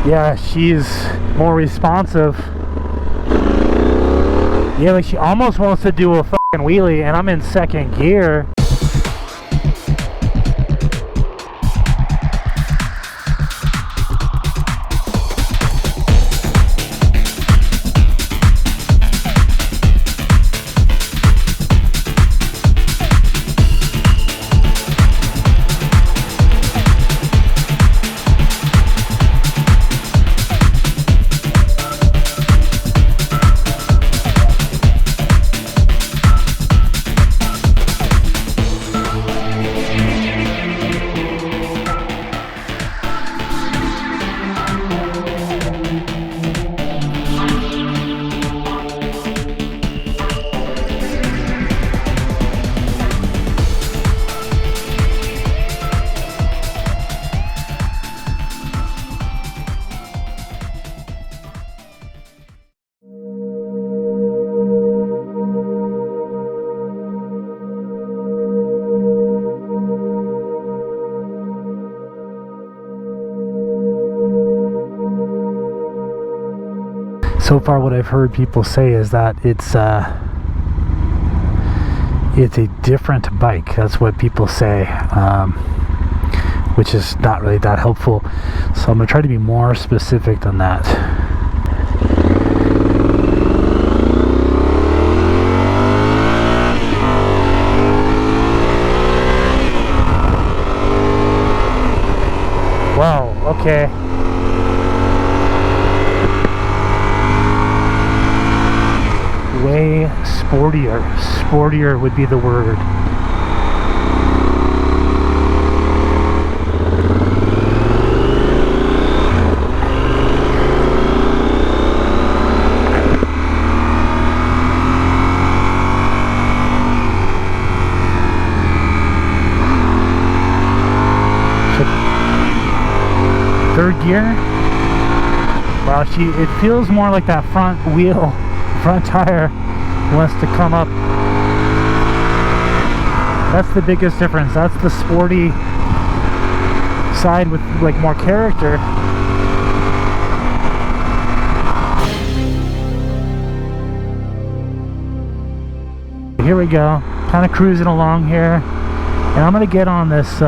Yeah, she's more responsive. Yeah, like she almost wants to do a fucking wheelie, and I'm in second gear. So far what I've heard people say is that it's a different bike. That's what people say, which is not really that helpful. So I'm going to try to be more specific than that. Wow, okay. Way sportier. Sportier would be the word. So, third gear. Wow, it feels more like that front wheel. Front tire wants to come up. That's the biggest difference. That's the sporty side with like more character. Here we go, kind of cruising along here, and I'm gonna get on this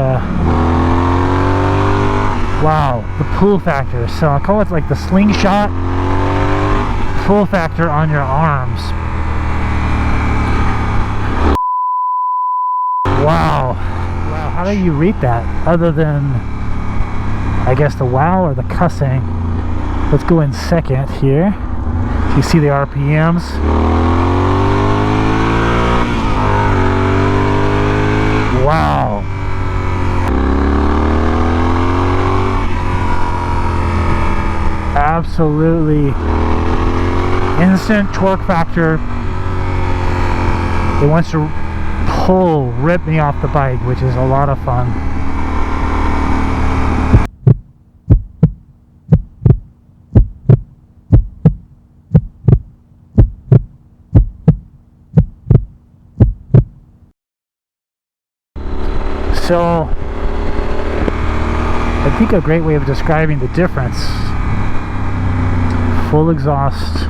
wow, the pull factor. So I call it like the slingshot pull factor on your arms. Wow. Wow, how do you rate that other than I guess the wow or the cussing? Let's go in second here. You see the RPMs. Wow. Absolutely. Instant torque factor. It wants to rip me off the bike, which is a lot of fun. So I think a great way of describing the difference, full exhaust,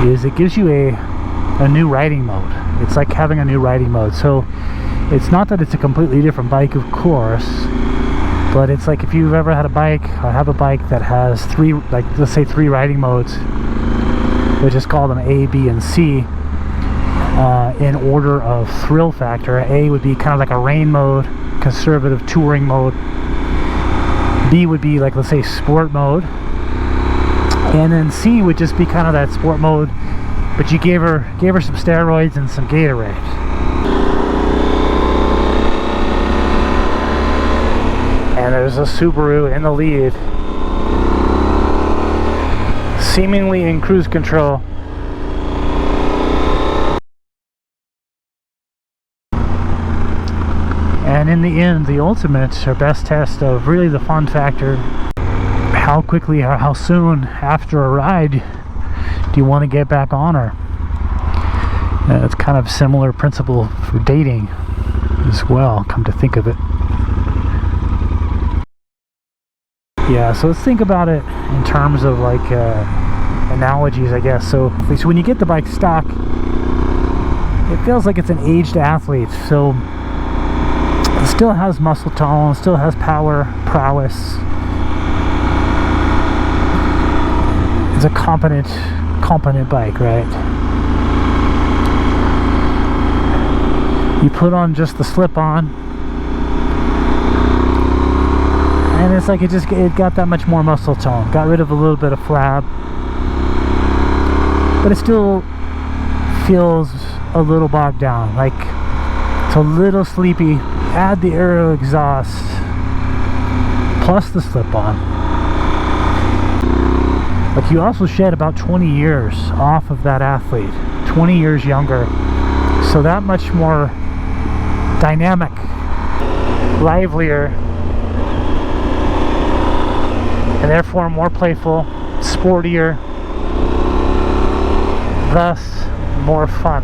is it gives you a new riding mode. It's like having a new riding mode. So it's not that it's a completely different bike, of course, but it's like if you've ever had a bike or have a bike that has three, like let's say three riding modes, we'll just call them A, B, and C in order of thrill factor. A would be kind of like a rain mode, conservative touring mode. B would be like, let's say, sport mode. And then C would just be kind of that sport mode, but you gave her some steroids and some Gatorade. And there's a Subaru in the lead, seemingly in cruise control. And in the end, the ultimate or best test of really the fun factor, how quickly or how soon after a ride do you want to get back on her? It's kind of similar principle for dating as well, come to think of it. Yeah, so let's think about it in terms of like analogies, I guess. So when you get the bike stock, it feels like it's an aged athlete. So it still has muscle tone, still has power, prowess. It's a competent bike, right? You put on just the slip-on, and it's like it got that much more muscle tone. Got rid of a little bit of flab, but it still feels a little bogged down. Like it's a little sleepy. Add the aero exhaust plus the slip-on. Like you also shed about 20 years off of that athlete. 20 years younger. So that much more dynamic, livelier, and therefore more playful, sportier, thus more fun.